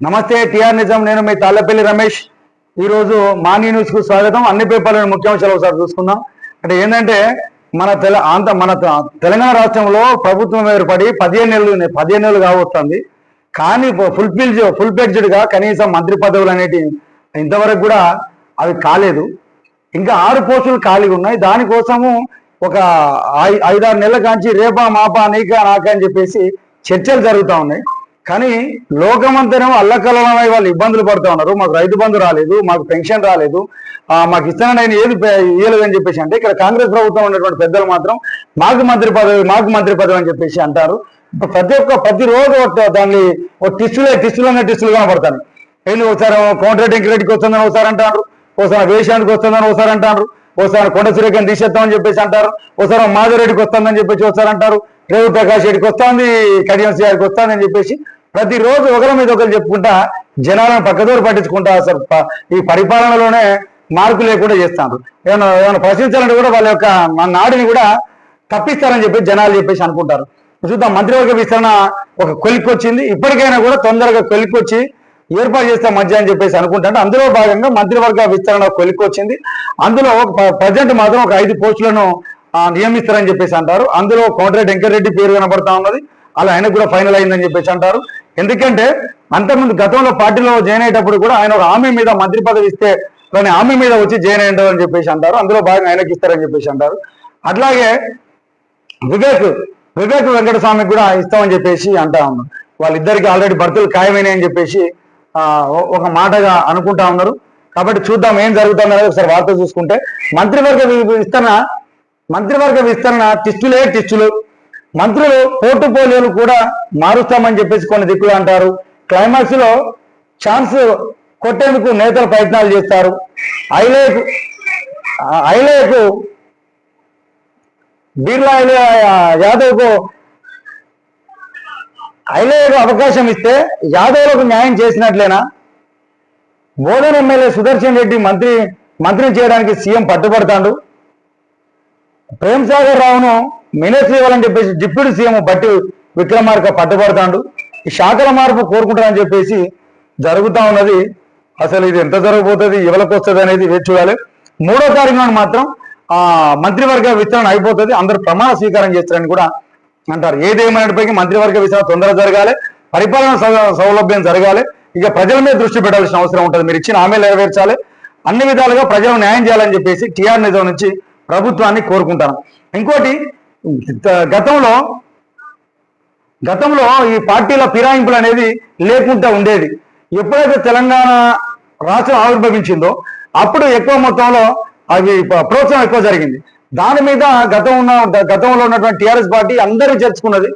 నమస్తే టిఆర్ నిజం. నేను మీ తాళ్ళపల్లి రమేష్. ఈరోజు మార్నింగ్ న్యూస్ కు స్వాగతం. అన్ని పేపర్లను ముఖ్యాంశాలు ఒకసారి చూసుకుందాం. అంటే ఏంటంటే మన తెలంగాణ రాష్ట్రంలో ప్రభుత్వం ఏర్పడి 15 నెలలు కావస్తుంది. కానీ ఫుల్ ఫ్లెడ్జ్డ్ గా కనీసం మంత్రి పదవులు అనేటి ఇంతవరకు కూడా అవి కాలేదు. ఇంకా 6 పోస్టులు ఖాళీగా ఉన్నాయి. దానికోసము ఒక 5-6 నెలల కాంచి రేపా మాపా నీకా నాకా అని చెప్పేసి చర్చలు జరుగుతూ ఉన్నాయి. కానీ లోకమంతరం అల్లకల్లమై వాళ్ళు ఇబ్బందులు పడుతూ ఉన్నారు. మాకు రైతు బంధు రాలేదు, మాకు పెన్షన్ రాలేదు, మాకు ఇస్తానని ఆయన ఏది ఇయ్యలేదని చెప్పేసి అంటే ఇక్కడ కాంగ్రెస్ ప్రభుత్వం ఉన్నటువంటి పెద్దలు మాత్రం మాకు మంత్రి పదవి అని చెప్పేసి అంటారు. ప్రతిరోజు దాన్ని టిస్టులు కనబడతాను. ఏంటి ఒకసారి కోమటిరెడ్డి రెడ్డికి వస్తుందని ఒకసారి అంటారు, ఒకసారి వేషానికి వస్తుందని ఒకసారి అంటారు, ఒకసారి కొండ సురేఖను తీసేస్తామని చెప్పేసి అంటారు, ఒకసారి మాధవరెడ్డికి వస్తుందని చెప్పేసి ఒకసారి అంటారు, రేవు ప్రకాష్ రెడ్డికి వస్తుంది, కడియం సిఆర్కి వస్తుంది అని చెప్పేసి ప్రతిరోజు ఒకరి మీద ఒకరు చెప్పుకుంటా జనాలను పక్కదోరు పట్టించుకుంటా అసలు ఈ పరిపాలనలోనే మార్పు లేకుండా చేస్తారు. ఏమైనా ప్రశ్నించాలంటే కూడా వాళ్ళ యొక్క నాడిని కూడా తప్పిస్తారని చెప్పి జనాలు చెప్పేసి అనుకుంటారు. చూద్దాం, మంత్రివర్గ విస్తరణ ఒక కొలిక్కి వచ్చింది. ఇప్పటికైనా కూడా తొందరగా కొలిక్కొచ్చి ఏర్పాటు చేస్తే మధ్య అని చెప్పేసి అనుకుంటారు. అందులో భాగంగా మంత్రివర్గ విస్తరణ కొలిక్కి వచ్చింది. అందులో ప్రజెంట్ మాత్రం ఒక 5 పోస్టులను నియమిస్తారని చెప్పేసి అంటారు. అందులో కోమటిరెడ్డి వెంకటరెడ్డి పేరు కనబడతా ఉన్నది. అలా ఆయనకు కూడా ఫైనల్ అయిందని చెప్పేసి అంటారు. ఎందుకంటే అంతకుముందు గతంలో పార్టీలో జాయిన్ అయ్యేటప్పుడు కూడా ఆయన ఒక హామీ మీద మంత్రి పదవి ఇస్తే దాని హామీ మీద వచ్చి జాయిన్ అయ్యారు అని చెప్పేసి అంటారు. అందులో భాగంగా ఆయనకి ఇస్తారని చెప్పేసి అంటారు. అట్లాగే వివేక్ వెంకటస్వామికి కూడా ఇస్తామని చెప్పేసి అంటా ఉన్నారు. వాళ్ళిద్దరికి ఆల్రెడీ భర్తలు ఖాయమైనాయి అని చెప్పేసి ఒక మాటగా అనుకుంటా ఉన్నారు. కాబట్టి చూద్దాం ఏం జరుగుతుంది అనేది ఒకసారి వార్త చూసుకుంటే మంత్రివర్గ విస్తరణ టిస్టులు మంత్రులు పోర్టుపోలియోలు కూడా మారుస్తామని చెప్పేసి కొన్ని దిక్కులు అంటారు. క్లైమాక్స్ లో ఛాన్స్ కొట్టేందుకు నేతలు ప్రయత్నాలు చేస్తారు. ఐలేకు బిర్లా యాదవ్కు అవకాశం ఇస్తే యాదవ్లకు న్యాయం చేసినట్లేనా? బోధన్ ఎమ్మెల్యే సుదర్శన్ రెడ్డి మంత్రిని చేయడానికి సీఎం పట్టుబడతాడు. ప్రేమ్ సాగర్ రావును మినిస్ట్రీ ఇవ్వాలని చెప్పేసి డిప్యూటీ సీఎం బట్టి విక్రమార్క పట్టుబడతాడు. ఈ శాఖల మార్పు కోరుకుంటారని చెప్పేసి జరుగుతూ ఉన్నది. అసలు ఇది ఎంత జరగబోతుంది, ఎవరికి వస్తుంది అనేది వేచి చూడాలి. 3వ తారీఖున మాత్రం మంత్రివర్గ విస్తరణ అయిపోతుంది. అందరూ ప్రమాణ స్వీకారం చేస్తారని కూడా అంటారు. ఏదేమైనప్పటికీ మంత్రివర్గ విస్తరణ తొందరగా జరగాలి, పరిపాలన సౌలభ్యం జరగాలి. ఇక ప్రజల మీద దృష్టి పెట్టాల్సిన అవసరం ఉంటుంది. మీరు ఇచ్చిన హామీలు నెరవేర్చాలి, అన్ని విధాలుగా ప్రజలకు న్యాయం చేయాలని చెప్పేసి టిఆర్ నిజం నుంచి ప్రభుత్వాన్ని కోరుకుంటాను. ఇంకోటి, గతంలో ఈ పార్టీల ఫిరాయింపులు అనేది లేకుండా ఉండేది. ఎప్పుడైతే తెలంగాణ రాష్ట్రం ఆవిర్భవించిందో అప్పుడు ఎక్కువ మొత్తంలో అవి ప్రోత్సాహం ఎక్కువ జరిగింది. దాని మీద గతంలో ఉన్నటువంటి టిఆర్ఎస్ పార్టీ అందరూ చేర్చుకున్నది.